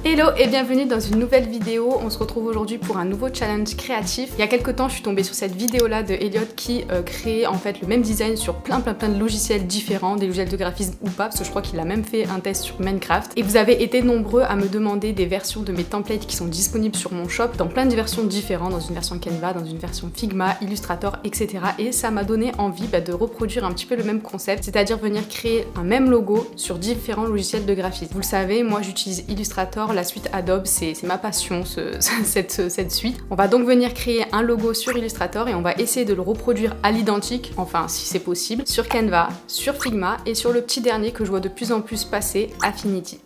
Hello et bienvenue dans une nouvelle vidéo. On se retrouve aujourd'hui pour un nouveau challenge créatif. Il y a quelques temps, je suis tombée sur cette vidéo là de Elliot qui créait en fait le même design sur plein de logiciels différents, des logiciels de graphisme ou pas, parce que je crois qu'il a même fait un test sur Minecraft. Et vous avez été nombreux à me demander des versions de mes templates qui sont disponibles sur mon shop dans plein de versions différentes, dans une version Canva, dans une version Figma, Illustrator, etc. Et ça m'a donné envie de reproduire un petit peu le même concept, c'est-à-dire venir créer un même logo sur différents logiciels de graphisme. Vous le savez, moi j'utilise Illustrator, la suite Adobe, c'est ma passion, cette suite. On va donc venir créer un logo sur Illustrator et on va essayer de le reproduire à l'identique, enfin si c'est possible, sur Canva, sur Figma et sur le petit dernier que je vois de plus en plus passer, Affinity.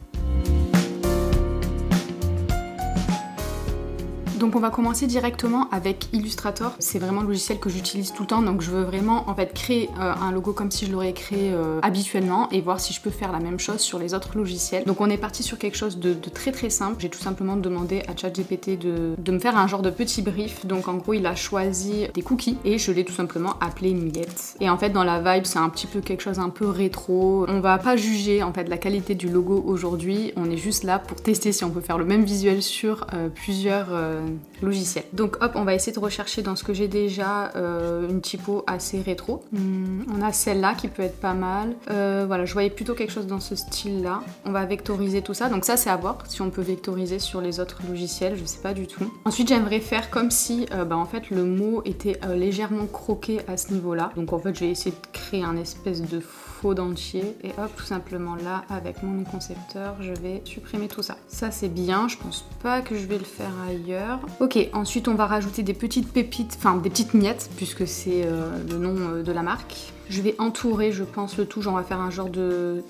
Donc on va commencer directement avec Illustrator, c'est vraiment le logiciel que j'utilise tout le temps, donc je veux vraiment en fait créer un logo comme si je l'aurais créé habituellement et voir si je peux faire la même chose sur les autres logiciels. Donc on est parti sur quelque chose de très simple, j'ai tout simplement demandé à ChatGPT de me faire un genre de petit brief, donc en gros il a choisi des cookies et je l'ai tout simplement appelé Miette. Et en fait dans la vibe c'est un petit peu quelque chose un peu rétro, on va pas juger en fait la qualité du logo aujourd'hui, on est juste là pour tester si on peut faire le même visuel sur plusieurs logiciel. Donc hop, on va essayer de rechercher dans ce que j'ai déjà une typo assez rétro. On a celle-là qui peut être pas mal. Voilà, je voyais plutôt quelque chose dans ce style-là. On va vectoriser tout ça. Donc ça, c'est à voir si on peut vectoriser sur les autres logiciels. Je sais pas du tout. Ensuite, j'aimerais faire comme si en fait le mot était légèrement croqué à ce niveau-là. Donc en fait, je vais essayer de créer un espèce de faux dentier. Et hop, tout simplement là, avec mon concepteur, je vais supprimer tout ça. Ça, c'est bien. Je pense pas que je vais le faire ailleurs. Ok, ensuite on va rajouter des petites pépites, enfin des petites miettes, puisque c'est le nom de la marque. Je vais entourer, je pense, le tout, genre on va faire un genre de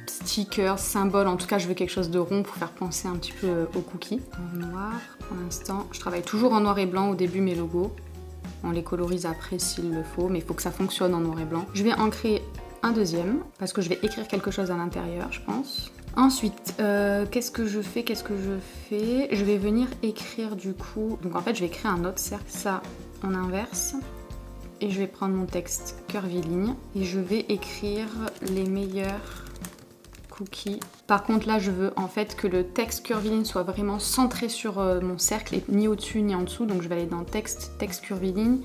sticker, symbole, en tout cas je veux quelque chose de rond pour faire penser un petit peu aux cookies. En noir, pour l'instant, je travaille toujours en noir et blanc au début mes logos. On les colorise après s'il le faut, mais il faut que ça fonctionne en noir et blanc. Je vais en créer un deuxième, parce que je vais écrire quelque chose à l'intérieur, je pense. Ensuite, qu'est-ce que je fais? Je vais venir écrire du coup... Donc en fait, je vais créer un autre cercle, ça en inverse. Et je vais prendre mon texte curviligne. Et je vais écrire les meilleurs cookies. Par contre, là, je veux en fait que le texte curviligne soit vraiment centré sur mon cercle, et ni au-dessus ni en dessous. Donc je vais aller dans texte curviligne.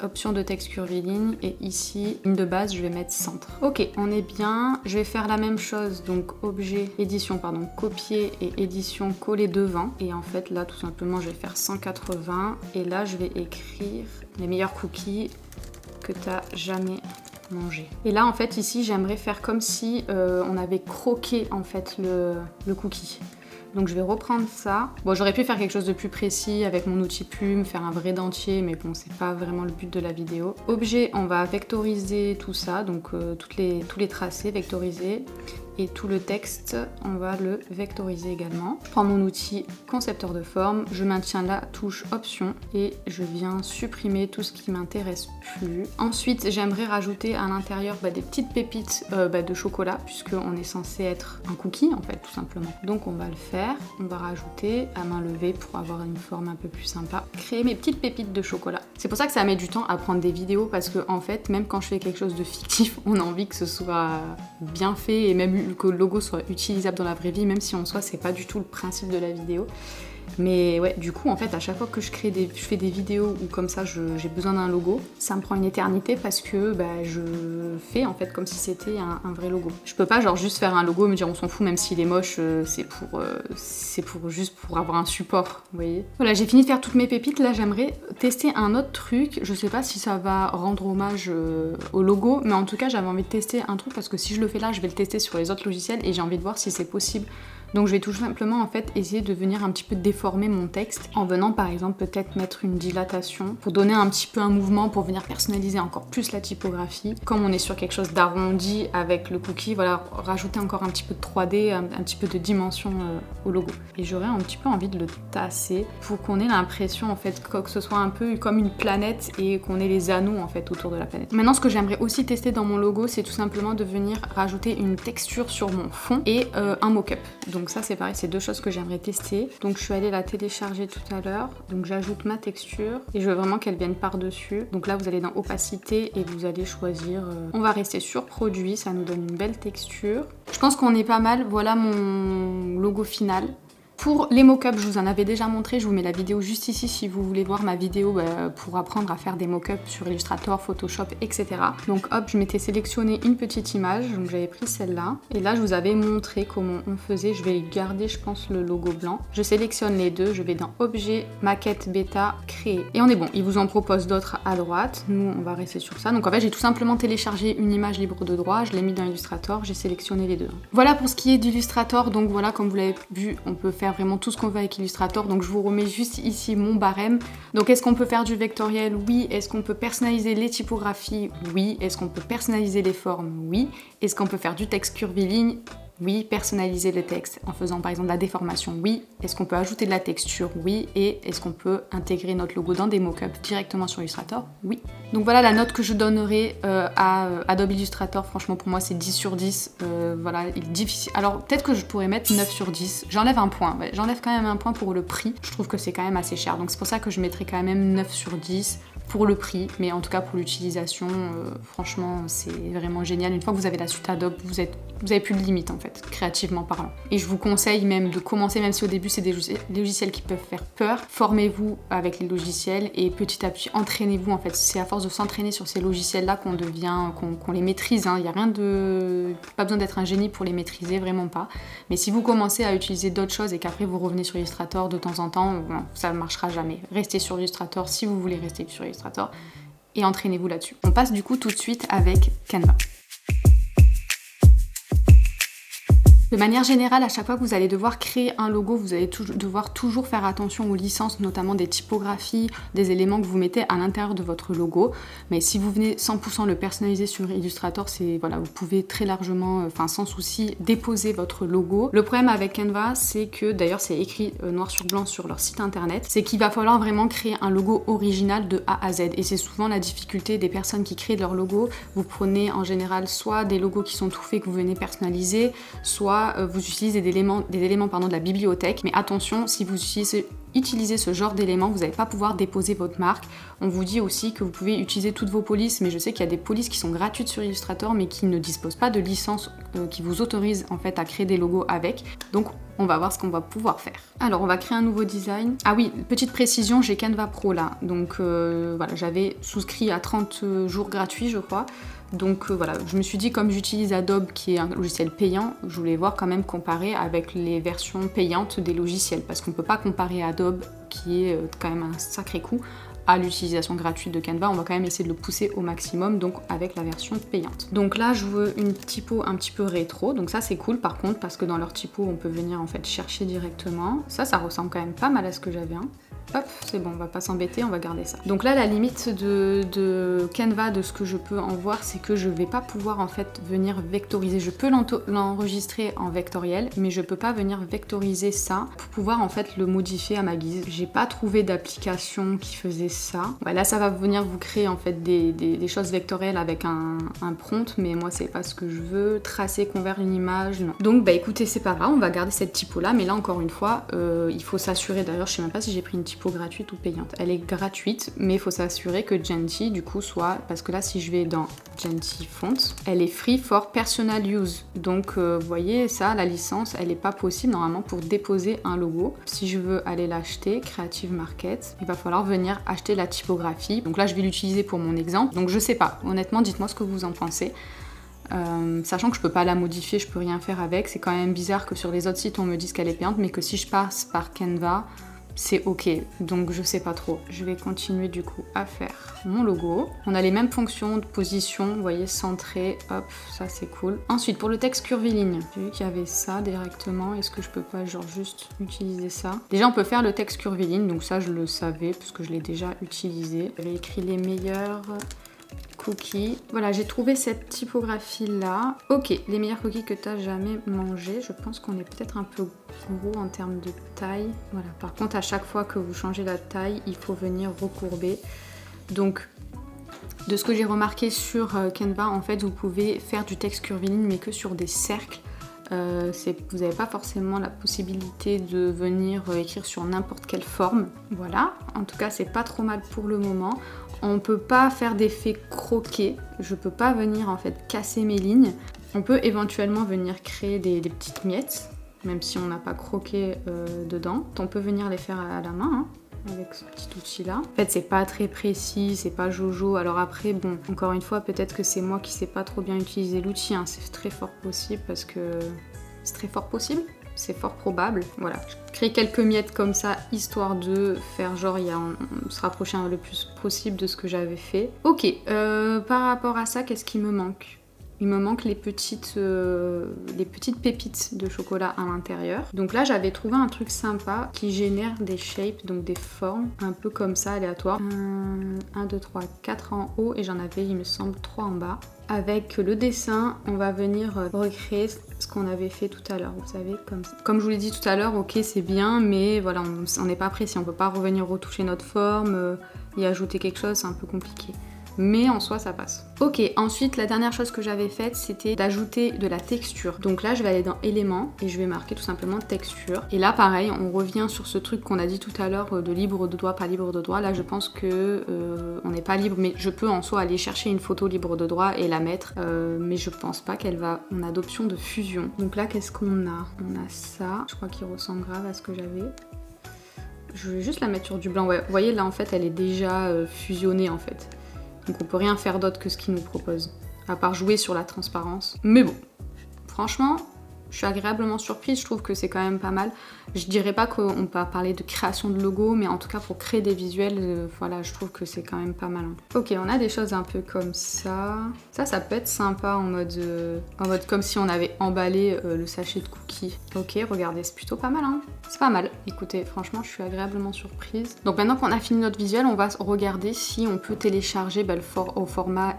Option de texte curviligne et ici, ligne de base, je vais mettre centre. Ok, on est bien. Je vais faire la même chose, donc objet, édition, pardon, copier et édition coller devant. Et en fait, là, tout simplement, je vais faire 180. Et là, je vais écrire les meilleurs cookies que t'as jamais mangé. Et là, en fait, ici, j'aimerais faire comme si on avait croqué, en fait, le cookie. Donc je vais reprendre ça. Bon, j'aurais pu faire quelque chose de plus précis avec mon outil plume, faire un vrai dentier, mais bon, c'est pas vraiment le but de la vidéo. Objet, on va vectoriser tout ça, donc tous les tracés vectoriser. Et tout le texte, on va le vectoriser également. Je prends mon outil concepteur de forme, je maintiens la touche option et je viens supprimer tout ce qui m'intéresse plus. Ensuite, j'aimerais rajouter à l'intérieur des petites pépites de chocolat, puisqu'on est censé être un cookie en fait, tout simplement. Donc on va le faire, on va rajouter à main levée pour avoir une forme un peu plus sympa. Créer mes petites pépites de chocolat. C'est pour ça que ça met du temps à prendre des vidéos, parce que en fait, même quand je fais quelque chose de fictif, on a envie que ce soit bien fait et même que le logo soit utilisable dans la vraie vie, même si en soi c'est pas du tout le principe de la vidéo. Mais ouais, du coup en fait à chaque fois que je fais des vidéos où comme ça j'ai besoin d'un logo, ça me prend une éternité parce que je fais en fait comme si c'était un vrai logo. Je peux pas genre juste faire un logo et me dire on s'en fout même s'il est moche, c'est juste pour avoir un support, vous voyez. Voilà, j'ai fini de faire toutes mes pépites, là j'aimerais tester un autre truc, je sais pas si ça va rendre hommage au logo, mais en tout cas j'avais envie de tester un truc parce que si je le fais là, je vais le tester sur les autres logiciels et j'ai envie de voir si c'est possible. Donc je vais tout simplement en fait essayer de venir un petit peu déformer mon texte en venant par exemple peut-être mettre une dilatation pour donner un petit peu un mouvement, pour venir personnaliser encore plus la typographie. Comme on est sur quelque chose d'arrondi avec le cookie, voilà, rajouter encore un petit peu de 3D, un petit peu de dimension au logo. Et j'aurais un petit peu envie de le tasser pour qu'on ait l'impression en fait que ce soit un peu comme une planète et qu'on ait les anneaux en fait autour de la planète. Maintenant ce que j'aimerais aussi tester dans mon logo, c'est tout simplement de venir rajouter une texture sur mon fond et un mock-up. Donc ça c'est pareil, c'est deux choses que j'aimerais tester. Donc je suis allée la télécharger tout à l'heure. Donc j'ajoute ma texture et je veux vraiment qu'elle vienne par-dessus. Donc là vous allez dans opacité et vous allez choisir... On va rester sur produit, ça nous donne une belle texture. Je pense qu'on est pas mal, voilà mon logo final. Pour les mock-ups, je vous en avais déjà montré, je vous mets la vidéo juste ici si vous voulez voir ma vidéo pour apprendre à faire des mock-ups sur Illustrator, Photoshop, etc. Donc hop, je m'étais sélectionné une petite image, donc j'avais pris celle-là. Et là, je vous avais montré comment on faisait. Je vais garder, je pense, le logo blanc. Je sélectionne les deux, je vais dans Objet, Maquette, Bêta, Créer. Et on est bon, il vous en propose d'autres à droite. Nous, on va rester sur ça. Donc en fait, j'ai tout simplement téléchargé une image libre de droit, je l'ai mis dans Illustrator, j'ai sélectionné les deux. Voilà pour ce qui est d'Illustrator. Donc voilà, comme vous l'avez vu, on peut faire vraiment tout ce qu'on veut avec Illustrator. Donc je vous remets juste ici mon barème. Donc est-ce qu'on peut faire du vectoriel? Oui. Est-ce qu'on peut personnaliser les typographies? Oui. Est-ce qu'on peut personnaliser les formes? Oui. Est-ce qu'on peut faire du texte curviligne? Oui. Personnaliser le texte en faisant par exemple de la déformation? Oui. Est-ce qu'on peut ajouter de la texture? Oui. Et est-ce qu'on peut intégrer notre logo dans des mock-ups directement sur Illustrator? Oui. Donc voilà la note que je donnerai à Adobe Illustrator. Franchement pour moi c'est 10 sur 10. Voilà, il est difficile. Alors peut-être que je pourrais mettre 9 sur 10. J'enlève un point. Ouais, j'enlève quand même un point pour le prix. Je trouve que c'est quand même assez cher. Donc c'est pour ça que je mettrai quand même 9 sur 10 pour le prix. Mais en tout cas pour l'utilisation, franchement c'est vraiment génial. Une fois que vous avez la suite Adobe, vous avez plus de limite en fait, créativement parlant. Et je vous conseille même de commencer, même si au début c'est des logiciels qui peuvent faire peur, formez-vous avec les logiciels et petit à petit entraînez-vous en fait. C'est à force de s'entraîner sur ces logiciels là qu'on devient, qu'on les maîtrise, hein. Il n'y a rien de... pas besoin d'être un génie pour les maîtriser, vraiment pas. Mais si vous commencez à utiliser d'autres choses et qu'après vous revenez sur Illustrator de temps en temps, bon, ça ne marchera jamais. Restez sur Illustrator si vous voulez rester sur Illustrator et entraînez-vous là-dessus. On passe du coup tout de suite avec Canva. De manière générale, à chaque fois que vous allez devoir créer un logo, vous allez devoir toujours faire attention aux licences, notamment des typographies, des éléments que vous mettez à l'intérieur de votre logo. Mais si vous venez 100% le personnaliser sur Illustrator, c'est voilà, vous pouvez très largement, enfin sans souci, déposer votre logo. Le problème avec Canva, c'est que, d'ailleurs c'est écrit noir sur blanc sur leur site internet, c'est qu'il va falloir vraiment créer un logo original de A à Z. Et c'est souvent la difficulté des personnes qui créent leur logo. Vous prenez en général soit des logos qui sont tout faits que vous venez personnaliser, soit vous utilisez des éléments de la bibliothèque, mais attention, si vous utilisez ce genre d'éléments, vous n'allez pas pouvoir déposer votre marque. On vous dit aussi que vous pouvez utiliser toutes vos polices, mais je sais qu'il y a des polices qui sont gratuites sur Illustrator, mais qui ne disposent pas de licence qui vous autorise en fait à créer des logos avec. Donc on va voir ce qu'on va pouvoir faire. Alors on va créer un nouveau design. Ah oui, petite précision, j'ai Canva Pro là, donc voilà, j'avais souscrit à 30 jours gratuits je crois. Donc voilà, je me suis dit comme j'utilise Adobe qui est un logiciel payant, je voulais voir quand même comparer avec les versions payantes des logiciels parce qu'on ne peut pas comparer Adobe qui est quand même un sacré coût à l'utilisation gratuite de Canva. On va quand même essayer de le pousser au maximum, donc avec la version payante. Donc là je veux une typo un petit peu rétro, donc ça c'est cool par contre parce que dans leur typo on peut venir en fait chercher directement. Ça ressemble quand même pas mal à ce que j'avais. Hop, c'est bon, on va pas s'embêter, on va garder ça. Donc là, la limite de Canva, de ce que je peux en voir, c'est que je vais pas pouvoir en fait venir vectoriser. Je peux l'enregistrer en vectoriel, mais je peux pas venir vectoriser ça pour pouvoir en fait le modifier à ma guise. J'ai pas trouvé d'application qui faisait ça. Ouais, là, ça va venir vous créer en fait des choses vectorielles avec un prompt, mais moi, c'est pas ce que je veux. Tracer, convertir une image, non. Donc, bah écoutez, c'est pas grave, on va garder cette typo là, mais là, encore une fois, il faut s'assurer, d'ailleurs, je sais même pas si j'ai pris une typo gratuite ou payante. Elle est gratuite, mais il faut s'assurer que Genty du coup soit, parce que là si je vais dans Genty Font, elle est free for personal use. Donc vous voyez ça, la licence, elle n'est pas possible normalement pour déposer un logo. Si je veux aller l'acheter, Creative Market, il va falloir venir acheter la typographie. Donc là je vais l'utiliser pour mon exemple. Donc je sais pas, honnêtement dites-moi ce que vous en pensez. Sachant que je peux pas la modifier, je peux rien faire avec. C'est quand même bizarre que sur les autres sites on me dise qu'elle est payante, mais que si je passe par Canva, c'est ok, donc je sais pas trop. Je vais continuer du coup à faire mon logo. On a les mêmes fonctions de position, vous voyez, centré, hop, ça c'est cool. Ensuite, pour le texte curviligne, j'ai vu qu'il y avait ça directement. Est-ce que je peux pas genre juste utiliser ça? Déjà, on peut faire le texte curviligne, donc ça je le savais parce que je l'ai déjà utilisé. J'avais écrit les meilleurs cookies. Voilà, j'ai trouvé cette typographie là. Ok, les meilleurs cookies que tu as jamais mangé. Je pense qu'on est peut-être un peu gros en termes de taille. Voilà, par contre à chaque fois que vous changez la taille, il faut venir recourber. Donc de ce que j'ai remarqué sur Canva, en fait vous pouvez faire du texte curviligne mais que sur des cercles. Vous n'avez pas forcément la possibilité de venir écrire sur n'importe quelle forme. Voilà, en tout cas c'est pas trop mal pour le moment. On peut pas faire d'effet croqué, je peux pas venir en fait casser mes lignes. On peut éventuellement venir créer des petites miettes. même si on n'a pas croqué dedans. On peut venir les faire à la main, hein, avec ce petit outil là. En fait c'est pas très précis, c'est pas jojo. Alors après bon, encore une fois peut-être que c'est moi qui sais pas trop bien utiliser l'outil, hein. C'est très fort possible parce que... C'est très fort possible, c'est fort probable. Voilà, je crée quelques miettes comme ça, histoire de faire genre, on se rapprocher le plus possible de ce que j'avais fait. Ok, par rapport à ça, qu'est-ce qui me manque? Il me manque les petites pépites de chocolat à l'intérieur. Donc là, j'avais trouvé un truc sympa qui génère des shapes, donc des formes, un peu comme ça, aléatoires. 1, 2, 3, 4 en haut et j'en avais, il me semble, 3 en bas. Avec le dessin, on va venir recréer ce qu'on avait fait tout à l'heure, vous savez, comme ça. Comme je vous l'ai dit tout à l'heure, ok, c'est bien, mais voilà, on n'est pas précis, on peut pas revenir retoucher notre forme, y ajouter quelque chose, c'est un peu compliqué. Mais en soi ça passe. Ok, ensuite la dernière chose que j'avais faite c'était d'ajouter de la texture. Donc là je vais aller dans éléments et je vais marquer tout simplement texture. Et là pareil, on revient sur ce truc qu'on a dit tout à l'heure de libre de droit, pas libre de droit. Là je pense que on n'est pas libre, mais je peux en soi aller chercher une photo libre de droit et la mettre. Mais je pense pas qu'elle va... On a d'options de fusion. Donc là qu'est-ce qu'on a? On a ça, je crois qu'il ressemble grave à ce que j'avais. Je vais juste la mettre sur du blanc. Ouais, vous voyez là en fait elle est déjà fusionnée en fait. Donc on peut rien faire d'autre que ce qu'il nous propose, à part jouer sur la transparence. Mais bon, franchement, je suis agréablement surprise, je trouve que c'est quand même pas mal. Je dirais pas qu'on peut parler de création de logo, mais en tout cas pour créer des visuels, voilà, je trouve que c'est quand même pas mal. Ok, on a des choses un peu comme ça. Ça peut être sympa en mode comme si on avait emballé le sachet de cookies. Ok, regardez, c'est plutôt pas mal, hein. C'est pas mal. Écoutez, franchement, je suis agréablement surprise. Donc maintenant qu'on a fini notre visuel, on va regarder si on peut télécharger au format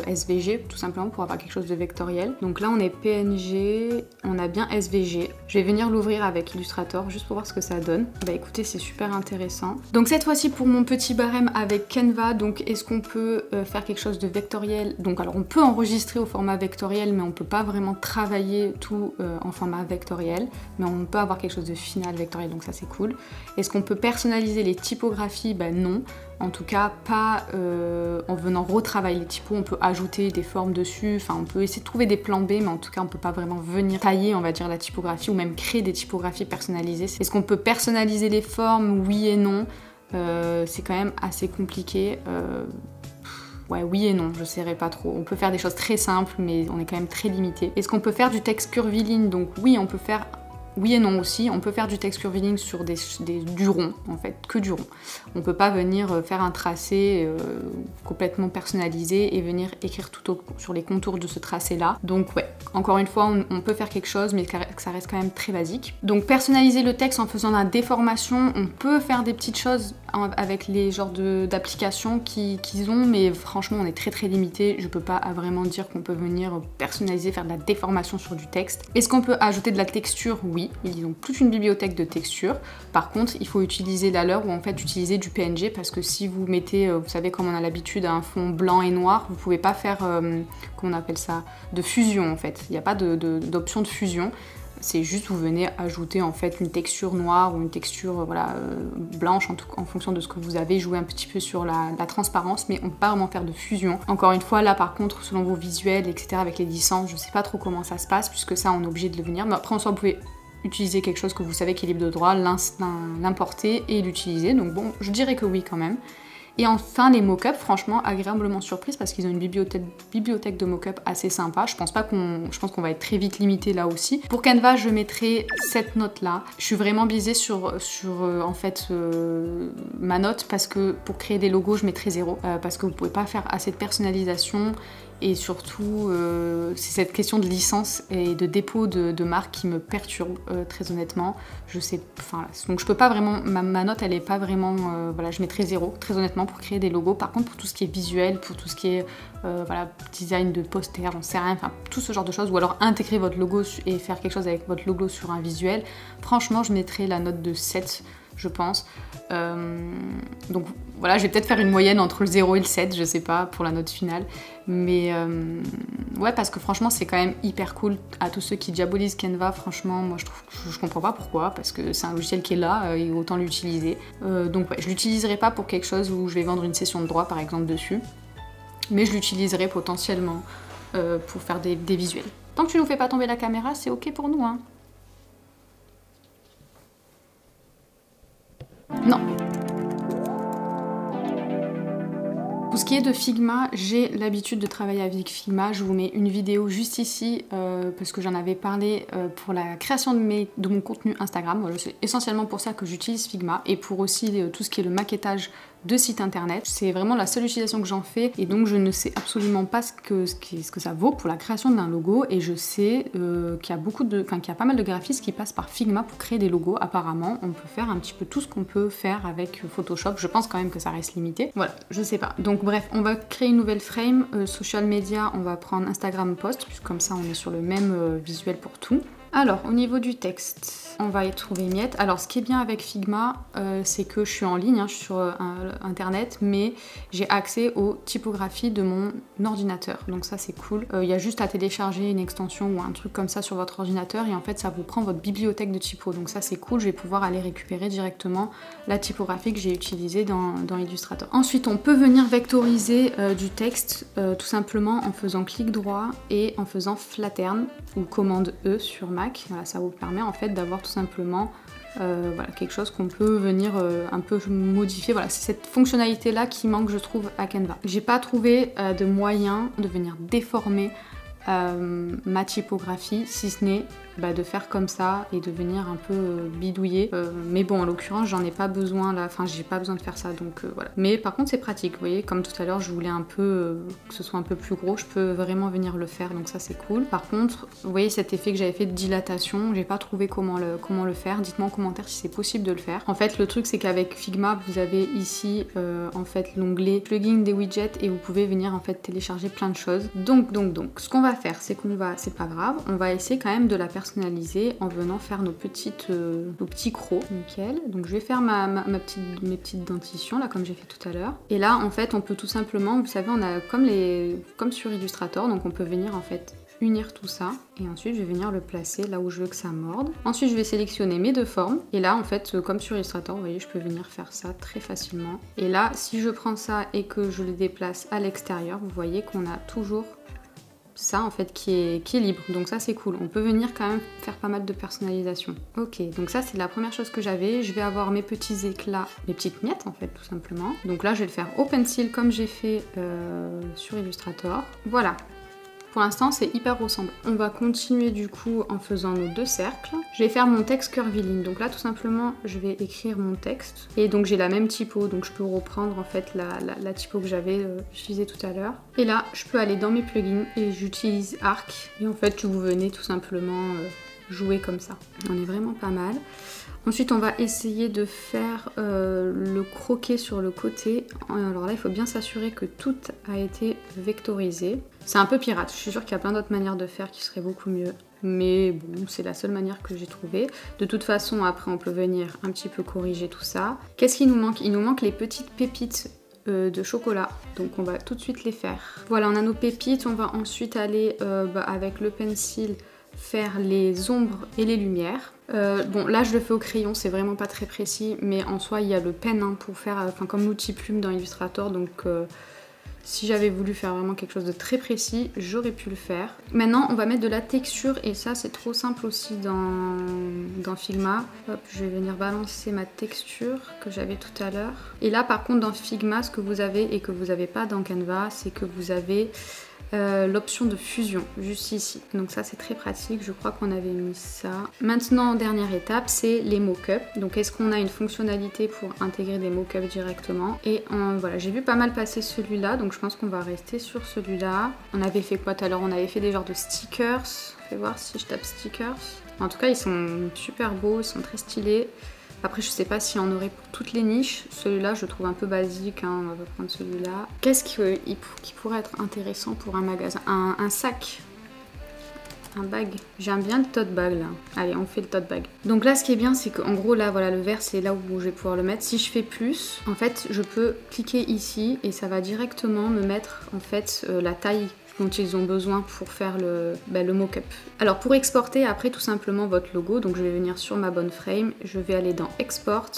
SVG, tout simplement pour avoir quelque chose de vectoriel. Donc là, on est PNG, on a bien SVG. Je vais venir l'ouvrir avec Illustrator juste pour voir ce que ça donne. Bah écoutez, c'est super intéressant. Donc cette fois-ci pour mon petit barème avec Canva, donc est-ce qu'on peut faire quelque chose de vectoriel? Donc alors on peut enregistrer au format vectoriel, mais on peut pas vraiment travailler tout en format vectoriel, mais on peut avoir quelque chose de final vectoriel, donc ça c'est cool. Est-ce qu'on peut personnaliser les typographies? Bah non. En tout cas, pas en venant retravailler les typos, on peut ajouter des formes dessus, enfin on peut essayer de trouver des plans B, mais en tout cas on peut pas vraiment venir tailler, on va dire, la typographie ou même créer des typographies personnalisées. Est-ce qu'on peut personnaliser les formes? Oui et non. C'est quand même assez compliqué. Ouais, oui et non, je saurais pas trop. On peut faire des choses très simples, mais on est quand même très limité. Est-ce qu'on peut faire du texte curviligne? Donc oui, on peut faire... Oui et non aussi, on peut faire du text curviligne sur du rond, en fait, que du rond. On peut pas venir faire un tracé complètement personnalisé et venir écrire tout sur les contours de ce tracé-là. Donc ouais, encore une fois, on peut faire quelque chose, mais que ça reste quand même très basique. Donc personnaliser le texte en faisant de la déformation, on peut faire des petites choses avec les genres d'applications qu'ils ont, mais franchement, on est très très limité. Je peux pas vraiment dire qu'on peut venir personnaliser, faire de la déformation sur du texte. Est-ce qu'on peut ajouter de la texture? Oui. Ils ont toute une bibliothèque de textures. Par contre, il faut utiliser la leur ou en fait utiliser du PNG parce que si vous mettez, vous savez comme on a l'habitude, un fond blanc et noir, vous pouvez pas faire, comment on appelle ça, de fusion en fait. Il n'y a pas d'option de fusion. C'est juste vous venez ajouter en fait une texture noire ou une texture voilà, blanche en fonction de ce que vous avez, jouer un petit peu sur la transparence, mais on peut pas vraiment faire de fusion. Encore une fois, là par contre, selon vos visuels, etc., avec les licences, je sais pas trop comment ça se passe, puisque ça on est obligé de le venir. Mais après en soi, vous pouvez utiliser quelque chose que vous savez qui est libre de droit, l'importer et l'utiliser. Donc bon, je dirais que oui quand même. Et enfin les mock-ups, franchement agréablement surprise parce qu'ils ont une bibliothèque de mock-up assez sympa. Je pense qu'on va être très vite limité là aussi. Pour Canva, je mettrai cette note là. Je suis vraiment biaisée sur en fait ma note parce que pour créer des logos, je mettrai 0 parce que vous pouvez pas faire assez de personnalisation. Et surtout, c'est cette question de licence et de dépôt de marque qui me perturbe, très honnêtement. Je sais, enfin, donc je peux pas vraiment, ma note elle est pas vraiment, voilà, je mettrai 0, très honnêtement, pour créer des logos. Par contre, pour tout ce qui est visuel, pour tout ce qui est, voilà, design de poster, j'en sais rien, enfin, tout ce genre de choses, ou alors intégrer votre logo et faire quelque chose avec votre logo sur un visuel, franchement, je mettrai la note de 7, je pense. Donc voilà, je vais peut-être faire une moyenne entre le 0 et le 7, je sais pas, pour la note finale. Mais ouais, parce que franchement, c'est quand même hyper cool. À tous ceux qui diabolisent Canva, franchement, moi je trouve que je comprends pas pourquoi, parce que c'est un logiciel qui est là et autant l'utiliser. Donc ouais, je l'utiliserai pas pour quelque chose où je vais vendre une session de droit par exemple dessus, mais je l'utiliserai potentiellement pour faire des visuels. Tant que tu nous fais pas tomber la caméra, c'est ok pour nous, hein. qui est de Figma, j'ai l'habitude de travailler avec Figma. Je vous mets une vidéo juste ici parce que j'en avais parlé pour la création de mon contenu Instagram. Voilà, c'est essentiellement pour ça que j'utilise Figma et pour aussi tout ce qui est le maquettage de site internet. C'est vraiment la seule utilisation que j'en fais et donc je ne sais absolument pas ce que ça vaut pour la création d'un logo et je sais qu'il y a pas mal de graphistes qui passent par Figma pour créer des logos. Apparemment, on peut faire un petit peu tout ce qu'on peut faire avec Photoshop. Je pense quand même que ça reste limité. Voilà, je sais pas. Donc bref, on va créer une nouvelle frame. Social media, on va prendre Instagram Post, puisque comme ça on est sur le même visuel pour tout. Alors, au niveau du texte, on va y trouver Miette. Alors, ce qui est bien avec Figma, c'est que je suis en ligne, je suis sur internet, mais j'ai accès aux typographies de mon ordinateur. Donc ça, c'est cool. Il y a juste à télécharger une extension ou un truc comme ça sur votre ordinateur et en fait, ça vous prend votre bibliothèque de typo. Donc ça, c'est cool. Je vais pouvoir aller récupérer directement la typographie que j'ai utilisée dans Illustrator. Ensuite, on peut venir vectoriser du texte tout simplement en faisant clic droit et en faisant Flatten ou commande E sur Mac. Voilà, ça vous permet en fait d'avoir tout simplement voilà, quelque chose qu'on peut venir un peu modifier. Voilà, c'est cette fonctionnalité là qui manque, je trouve, à Canva. J'ai pas trouvé de moyen de venir déformer ma typographie, si ce n'est de faire comme ça et de venir un peu bidouiller. Mais bon, en l'occurrence, j'en ai pas besoin là, enfin j'ai pas besoin de faire ça, donc voilà. Mais par contre, c'est pratique, vous voyez, comme tout à l'heure, je voulais un peu que ce soit un peu plus gros, je peux vraiment venir le faire, donc ça c'est cool. Par contre, vous voyez cet effet que j'avais fait de dilatation, j'ai pas trouvé comment le faire. Dites-moi en commentaire si c'est possible de le faire. En fait, le truc c'est qu'avec Figma, vous avez ici en fait l'onglet plugin des widgets et vous pouvez venir en fait télécharger plein de choses. Donc, ce qu'on va faire, c'est c'est pas grave, on va essayer quand même de la personnaliser en venant faire nos petits crocs, nickel. Donc je vais faire mes petites dentitions là comme j'ai fait tout à l'heure. Et là en fait on peut tout simplement, vous savez, on a comme sur Illustrator, donc on peut venir en fait unir tout ça et ensuite je vais venir le placer là où je veux que ça morde. Ensuite je vais sélectionner mes deux formes et là en fait comme sur Illustrator, vous voyez, je peux venir faire ça très facilement. Et là si je prends ça et que je le déplace à l'extérieur, vous voyez qu'on a toujours ça en fait qui est libre, donc ça c'est cool. On peut venir quand même faire pas mal de personnalisation. Ok, donc ça c'est la première chose que j'avais. Je vais avoir mes petits éclats, mes petites miettes en fait tout simplement. Donc là je vais le faire au pencil comme j'ai fait sur Illustrator. Voilà. Pour l'instant, c'est hyper ressemblant. On va continuer du coup en faisant nos deux cercles. Je vais faire mon texte curviligne. Donc là, tout simplement, je vais écrire mon texte. Et donc j'ai la même typo, donc je peux reprendre en fait la typo que j'avais utilisée tout à l'heure. Et là, je peux aller dans mes plugins et j'utilise Arc. Et en fait, vous venez tout simplement jouer comme ça. On est vraiment pas mal. Ensuite, on va essayer de faire le croquet sur le côté. Alors là, il faut bien s'assurer que tout a été vectorisé. C'est un peu pirate, je suis sûre qu'il y a plein d'autres manières de faire qui seraient beaucoup mieux. Mais bon, c'est la seule manière que j'ai trouvée. De toute façon, après, on peut venir un petit peu corriger tout ça. Qu'est-ce qu'il nous manque? Il nous manque les petites pépites de chocolat. Donc on va tout de suite les faire. Voilà, on a nos pépites. On va ensuite aller avec le pencil faire les ombres et les lumières. Bon là je le fais au crayon, c'est vraiment pas très précis, mais en soi il y a le pen pour faire, comme l'outil plume dans Illustrator, donc si j'avais voulu faire vraiment quelque chose de très précis, j'aurais pu le faire. Maintenant on va mettre de la texture et ça c'est trop simple aussi dans Figma. Hop, je vais venir balancer ma texture que j'avais tout à l'heure. Et là par contre dans Figma, ce que vous avez et que vous n'avez pas dans Canva, c'est que vous avez l'option de fusion juste ici, donc ça c'est très pratique. Je crois qu'on avait mis ça. Maintenant, dernière étape, c'est les mock-ups. Donc est-ce qu'on a une fonctionnalité pour intégrer des mock-ups directement? Et voilà, j'ai vu pas mal passer celui-là, donc je pense qu'on va rester sur celui-là. On avait fait quoi tout à l'heure? On avait fait des genres de stickers. Fais voir si je tape stickers. En tout cas ils sont super beaux, ils sont très stylés. Après, je sais pas s'il y en aurait pour toutes les niches. Celui-là, je le trouve un peu basique, hein. On va prendre celui-là. Qu'est-ce qui pourrait être intéressant pour un magasin? Un sac. Un bag. J'aime bien le tote bag là. Allez, on fait le tote bag. Donc là, ce qui est bien, c'est qu'en gros, là, voilà, le vert, c'est là où je vais pouvoir le mettre. Si je fais plus, en fait, je peux cliquer ici et ça va directement me mettre, en fait, la taille dont ils ont besoin pour faire le mock-up. Alors pour exporter après tout simplement votre logo, donc je vais venir sur ma bonne frame, je vais aller dans Export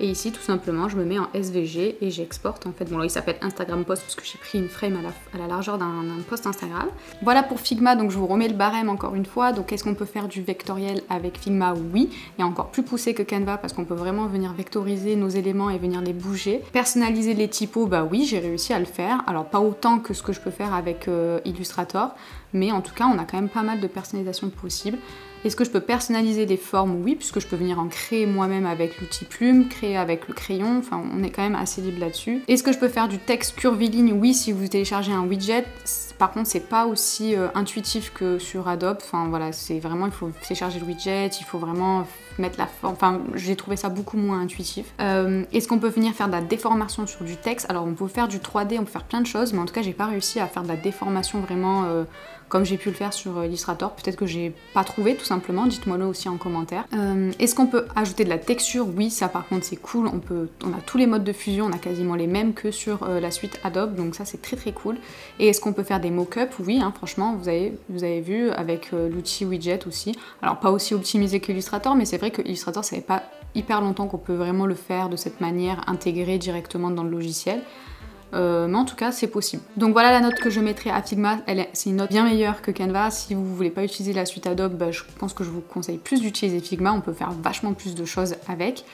Et ici tout simplement je me mets en SVG et j'exporte en fait. Bon là il s'appelle Instagram Post parce que j'ai pris une frame à la largeur d'un post Instagram. Voilà pour Figma, donc je vous remets le barème encore une fois. Donc est-ce qu'on peut faire du vectoriel avec Figma? Oui, et encore plus poussé que Canva parce qu'on peut vraiment venir vectoriser nos éléments et venir les bouger. Personnaliser les typos, bah oui j'ai réussi à le faire. Alors pas autant que ce que je peux faire avec Illustrator, mais en tout cas on a quand même pas mal de personnalisation possible. Est-ce que je peux personnaliser des formes? Oui, puisque je peux venir en créer moi-même avec l'outil plume, créer avec le crayon, enfin on est quand même assez libre là-dessus. Est-ce que je peux faire du texte curviligne? Oui, si vous téléchargez un widget. Par contre, c'est pas aussi intuitif que sur Adobe. Enfin voilà, c'est vraiment, il faut télécharger le widget, il faut vraiment mettre la forme. Enfin, j'ai trouvé ça beaucoup moins intuitif. Est-ce qu'on peut venir faire de la déformation sur du texte? Alors, on peut faire du 3D, on peut faire plein de choses, mais en tout cas, j'ai pas réussi à faire de la déformation vraiment comme j'ai pu le faire sur Illustrator. Peut-être que j'ai pas trouvé, tout simplement. Dites-moi le aussi en commentaire. Est-ce qu'on peut ajouter de la texture? Oui, ça par contre, c'est cool. On a tous les modes de fusion, on a quasiment les mêmes que sur la suite Adobe, donc ça, c'est très très cool. Et est-ce qu'on peut faire des mock-ups? Oui, hein, franchement, vous avez vu avec l'outil widget aussi. Alors, pas aussi optimisé qu'Illustrator, mais c'est vrai que Illustrator, ça fait pas hyper longtemps qu'on peut vraiment le faire de cette manière, intégré directement dans le logiciel. Mais en tout cas c'est possible. Donc voilà la note que je mettrai à Figma, c'est une note bien meilleure que Canva. Si vous voulez pas utiliser la suite Adobe, bah, je pense que je vous conseille plus d'utiliser Figma, on peut faire vachement plus de choses avec.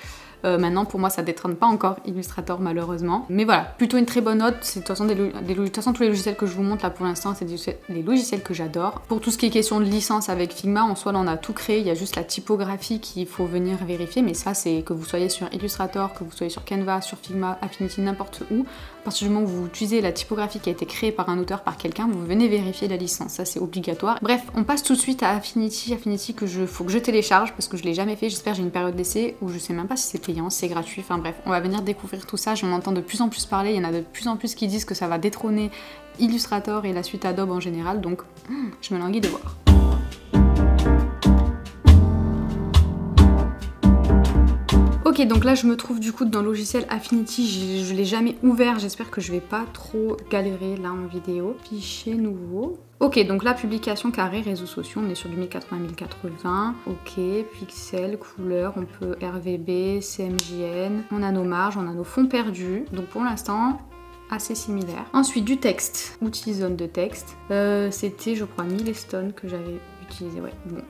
Maintenant pour moi ça détrône pas encore Illustrator malheureusement. Mais voilà, plutôt une très bonne note. De toute façon, tous les logiciels que je vous montre là pour l'instant, c'est des logiciels que j'adore. Pour tout ce qui est question de licence avec Figma, en soi là on a tout créé, il y a juste la typographie qu'il faut venir vérifier, mais ça c'est que vous soyez sur Illustrator, que vous soyez sur Canva, sur Figma, Affinity, n'importe où. À partir du moment où vous utilisez la typographie qui a été créée par un auteur, par quelqu'un, vous venez vérifier la licence, ça c'est obligatoire. Bref, on passe tout de suite à Affinity que faut que je télécharge parce que je l'ai jamais fait. J'espère, j'ai une période d'essai où je sais même pas si c'est payant, c'est gratuit, enfin bref, on va venir découvrir tout ça. J'en entends de plus en plus parler, il y en a de plus en plus qui disent que ça va détrôner Illustrator et la suite Adobe en général, donc je me languis de voir. Ok, donc là je me trouve du coup dans le logiciel Affinity, je l'ai jamais ouvert, j'espère que je vais pas trop galérer là en vidéo. Fichier nouveau. Ok, donc là publication carré, réseaux sociaux, on est sur du 1080-1080. Ok, pixels, couleurs, on peut RVB, CMJN, on a nos marges, on a nos fonds perdus. Donc pour l'instant, assez similaire. Ensuite du texte, outil zone de texte. C'était je crois Milestone que j'avais utilisé, ouais, bon.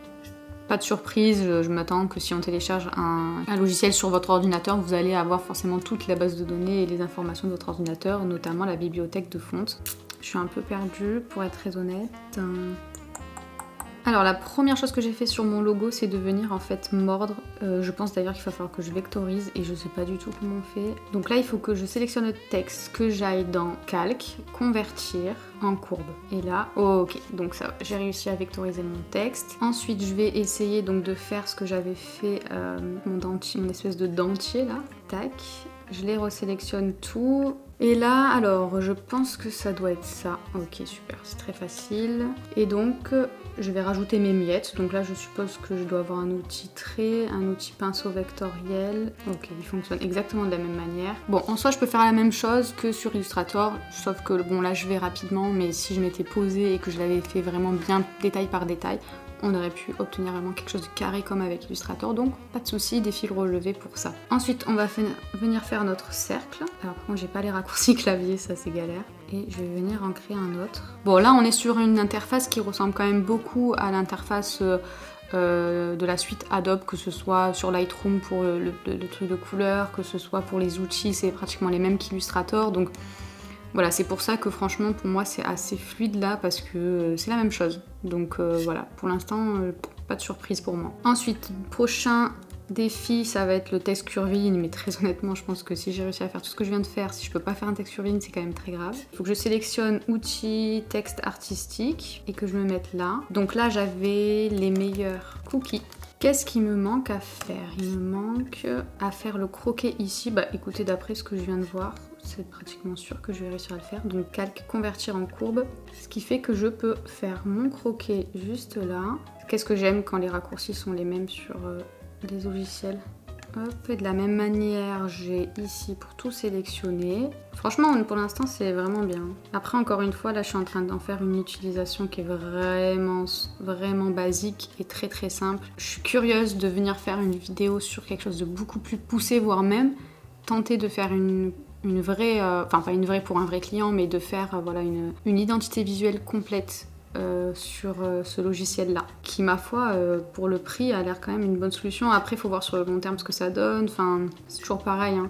Pas de surprise, je m'attends que si on télécharge un logiciel sur votre ordinateur, vous allez avoir forcément toute la base de données et les informations de votre ordinateur, notamment la bibliothèque de fonte. Je suis un peu perdue, pour être très honnête. Alors la première chose que j'ai fait sur mon logo, c'est de venir en fait mordre. Je pense d'ailleurs qu'il va falloir que je vectorise et je sais pas du tout comment on fait. Donc là il faut que je sélectionne le texte, que j'aille dans calque, convertir en courbe. Et là, oh, ok, donc ça, j'ai réussi à vectoriser mon texte. Ensuite je vais essayer donc de faire ce que j'avais fait, mon espèce de dentier là. Tac, je les resélectionne tout. Et là, alors, je pense que ça doit être ça. Ok, super, c'est très facile. Et donc, je vais rajouter mes miettes. Donc là, je suppose que je dois avoir un outil trait, un outil pinceau vectoriel. Ok, il fonctionne exactement de la même manière. Bon, en soi, je peux faire la même chose que sur Illustrator, sauf que, bon, là, je vais rapidement, mais si je m'étais posée et que je l'avais fait vraiment bien détail par détail, on aurait pu obtenir vraiment quelque chose de carré comme avec Illustrator, donc pas de souci, des fils relevés pour ça. Ensuite, on va venir faire notre cercle. Alors par contre, j'ai pas les raccourcis clavier, ça c'est galère. Et je vais venir en créer un autre. Bon, là on est sur une interface qui ressemble quand même beaucoup à l'interface de la suite Adobe, que ce soit sur Lightroom pour le truc de couleur, que ce soit pour les outils, c'est pratiquement les mêmes qu'Illustrator, donc voilà, c'est pour ça que franchement pour moi c'est assez fluide là parce que c'est la même chose. Donc voilà, pour l'instant pas de surprise pour moi. Ensuite, prochain défi, ça va être le texte curviligne, mais très honnêtement je pense que si j'ai réussi à faire tout ce que je viens de faire, si je peux pas faire un texte curviligne c'est quand même très grave. Il faut que je sélectionne outils texte artistique et que je me mette là. Donc là j'avais les meilleurs cookies. Qu'est-ce qu'il me manque à faire? Il me manque à faire le croquet ici. Bah écoutez, d'après ce que je viens de voir, c'est pratiquement sûr que je vais réussir à le faire. Donc calque, convertir en courbe, ce qui fait que je peux faire mon croquet juste là. Qu'est-ce que j'aime quand les raccourcis sont les mêmes sur les logiciels? Hop, et de la même manière, j'ai ici pour tout sélectionner. Franchement, pour l'instant, c'est vraiment bien. Après, encore une fois, là, je suis en train d'en faire une utilisation qui est vraiment basique et très simple. Je suis curieuse de venir faire une vidéo sur quelque chose de beaucoup plus poussé, voire même tenter de faire une vraie, enfin pas une vraie pour un vrai client, mais de faire voilà, une identité visuelle complète sur ce logiciel-là, qui ma foi, pour le prix, a l'air quand même une bonne solution. Après, il faut voir sur le long terme ce que ça donne, enfin, c'est toujours pareil, hein.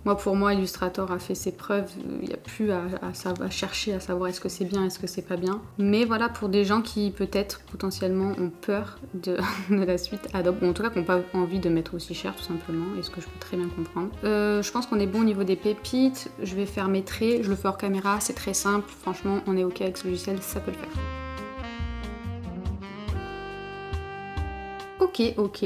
Moi, pour moi, Illustrator a fait ses preuves, il n'y a plus à chercher à savoir est-ce que c'est bien, est-ce que c'est pas bien. Mais voilà, pour des gens qui peut-être potentiellement ont peur de la suite Adobe, ou en tout cas qui n'ont pas envie de mettre aussi cher tout simplement, et ce que je peux très bien comprendre. Je pense qu'on est bon au niveau des pépites, je vais faire mes traits, je le fais hors caméra, c'est très simple, franchement on est ok avec ce logiciel, ça peut le faire. Ok.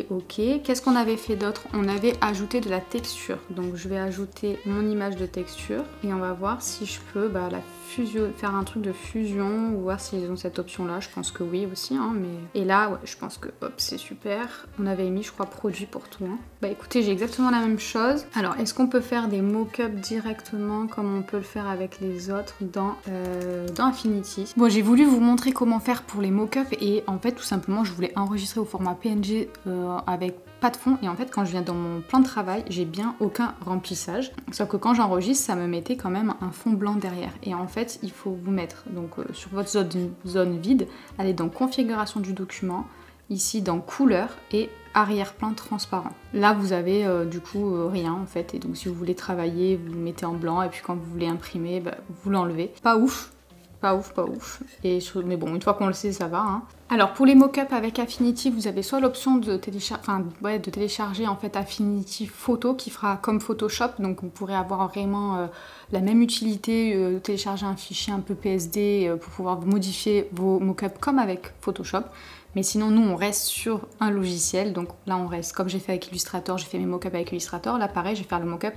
Qu'est-ce qu'on avait fait d'autre? On avait ajouté de la texture. Donc je vais ajouter mon image de texture et on va voir si je peux faire un truc de fusion ou voir s'ils ont cette option là. Je pense que oui aussi, hein, mais... Et là, ouais, je pense que hop, c'est super. On avait mis, je crois, produit pour tout. Hein. Bah écoutez, j'ai exactement la même chose. Alors, est-ce qu'on peut faire des mock-ups directement comme on peut le faire avec les autres dans Affinity? Bon, j'ai voulu vous montrer comment faire pour les mock-ups et en fait, tout simplement, je voulais enregistrer au format PNG avec pas de fond, et en fait quand je viens dans mon plan de travail j'ai bien aucun remplissage, sauf que quand j'enregistre ça me mettait quand même un fond blanc derrière, et en fait il faut vous mettre donc sur votre zone vide, aller dans configuration du document, ici dans couleur et arrière-plan transparent. Là vous avez du coup rien en fait, et donc si vous voulez travailler vous le mettez en blanc, et puis quand vous voulez imprimer vous l'enlevez. Pas ouf, mais bon, une fois qu'on le sait, ça va. Hein. Alors pour les mock-ups avec Affinity, vous avez soit l'option de télécharger en fait Affinity Photo qui fera comme Photoshop, donc vous pourrez avoir vraiment la même utilité, télécharger un fichier un peu PSD pour pouvoir modifier vos mock-ups comme avec Photoshop. Mais sinon, nous, on reste sur un logiciel, donc là, on reste comme j'ai fait avec Illustrator, j'ai fait mes mock-ups avec Illustrator. Là, pareil, je vais faire le mock-up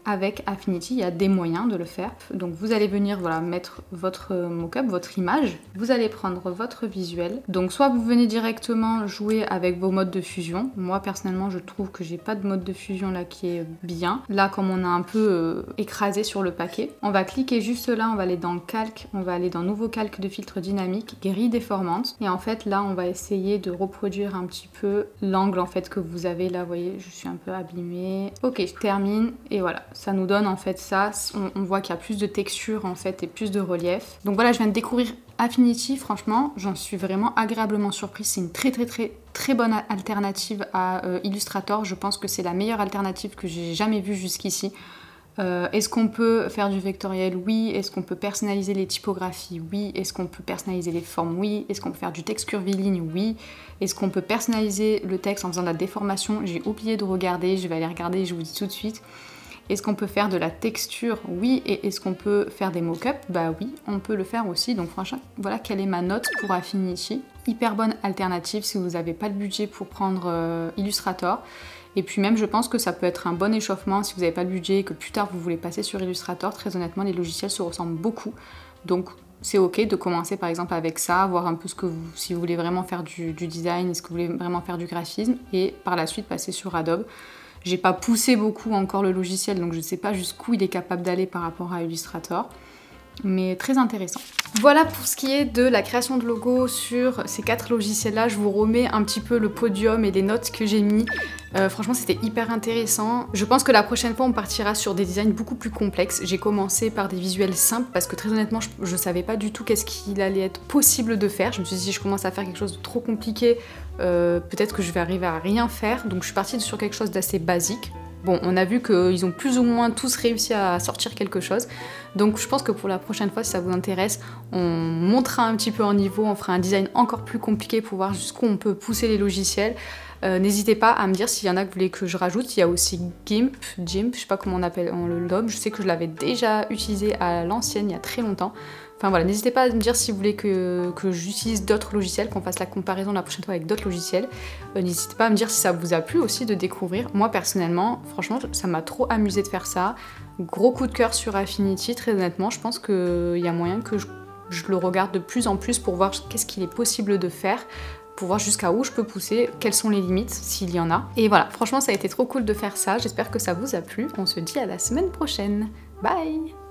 avec Affinity, il y a des moyens de le faire. Donc vous allez venir voilà, mettre votre mock-up, votre image, vous allez prendre votre visuel. Donc soit vous venez directement jouer avec vos modes de fusion. Moi personnellement je trouve que j'ai pas de mode de fusion là qui est bien. Là comme on a un peu écrasé sur le paquet, on va cliquer juste là, on va aller dans calque, on va aller dans nouveau calque de filtre dynamique, grille déformante. Et en fait là on va essayer de reproduire un petit peu l'angle en fait que vous avez là, vous voyez je suis un peu abîmée. Ok, je termine et voilà. Ça nous donne en fait ça, on voit qu'il y a plus de texture en fait et plus de relief. Donc voilà, je viens de découvrir Affinity, franchement, j'en suis vraiment agréablement surprise. C'est une très bonne alternative à Illustrator. Je pense que c'est la meilleure alternative que j'ai jamais vue jusqu'ici. Est-ce qu'on peut faire du vectoriel? Oui. Est-ce qu'on peut personnaliser les typographies? Oui. Est-ce qu'on peut personnaliser les formes? Oui. Est-ce qu'on peut faire du texte curviligne? Oui. Est-ce qu'on peut personnaliser le texte en faisant de la déformation? J'ai oublié de regarder, je vais aller regarder et je vous dis tout de suite. Est-ce qu'on peut faire de la texture? Oui. Et est-ce qu'on peut faire des mock-ups? Bah oui, on peut le faire aussi. Donc franchement, voilà quelle est ma note pour Affinity. Hyper bonne alternative si vous n'avez pas le budget pour prendre Illustrator. Et puis même, je pense que ça peut être un bon échauffement si vous n'avez pas le budget et que plus tard vous voulez passer sur Illustrator. Très honnêtement, les logiciels se ressemblent beaucoup. Donc c'est ok de commencer par exemple avec ça, voir un peu ce que si vous voulez vraiment faire du design, est-ce que vous voulez vraiment faire du graphisme, et par la suite passer sur Adobe. J'ai pas poussé beaucoup encore le logiciel, donc je ne sais pas jusqu'où il est capable d'aller par rapport à Illustrator, mais très intéressant. Voilà pour ce qui est de la création de logos sur ces 4 logiciels-là. Je vous remets un petit peu le podium et les notes que j'ai mis. Franchement, c'était hyper intéressant. Je pense que la prochaine fois, on partira sur des designs beaucoup plus complexes. J'ai commencé par des visuels simples parce que très honnêtement, je savais pas du tout qu'est-ce qu'il allait être possible de faire. Je me suis dit, si je commence à faire quelque chose de trop compliqué, peut-être que je vais arriver à rien faire. Donc je suis partie sur quelque chose d'assez basique. Bon, on a vu qu'ils ont plus ou moins tous réussi à sortir quelque chose. Donc je pense que pour la prochaine fois, si ça vous intéresse, on montera un petit peu en niveau, on fera un design encore plus compliqué pour voir jusqu'où on peut pousser les logiciels. N'hésitez pas à me dire s'il y en a que vous voulez que je rajoute. Il y a aussi GIMP, je sais pas comment on le nomme. Je sais que je l'avais déjà utilisé à l'ancienne il y a très longtemps. Enfin voilà, n'hésitez pas à me dire si vous voulez que j'utilise d'autres logiciels, qu'on fasse la comparaison la prochaine fois avec d'autres logiciels. N'hésitez pas à me dire si ça vous a plu aussi de découvrir. Moi personnellement, franchement, ça m'a trop amusé de faire ça. Gros coup de cœur sur Affinity, très honnêtement. Je pense qu'il y a moyen que je le regarde de plus en plus pour voir qu'est-ce qu'il est possible de faire. pour voir jusqu'à où je peux pousser, quelles sont les limites, s'il y en a. Et voilà, franchement ça a été trop cool de faire ça, j'espère que ça vous a plu. On se dit à la semaine prochaine. Bye!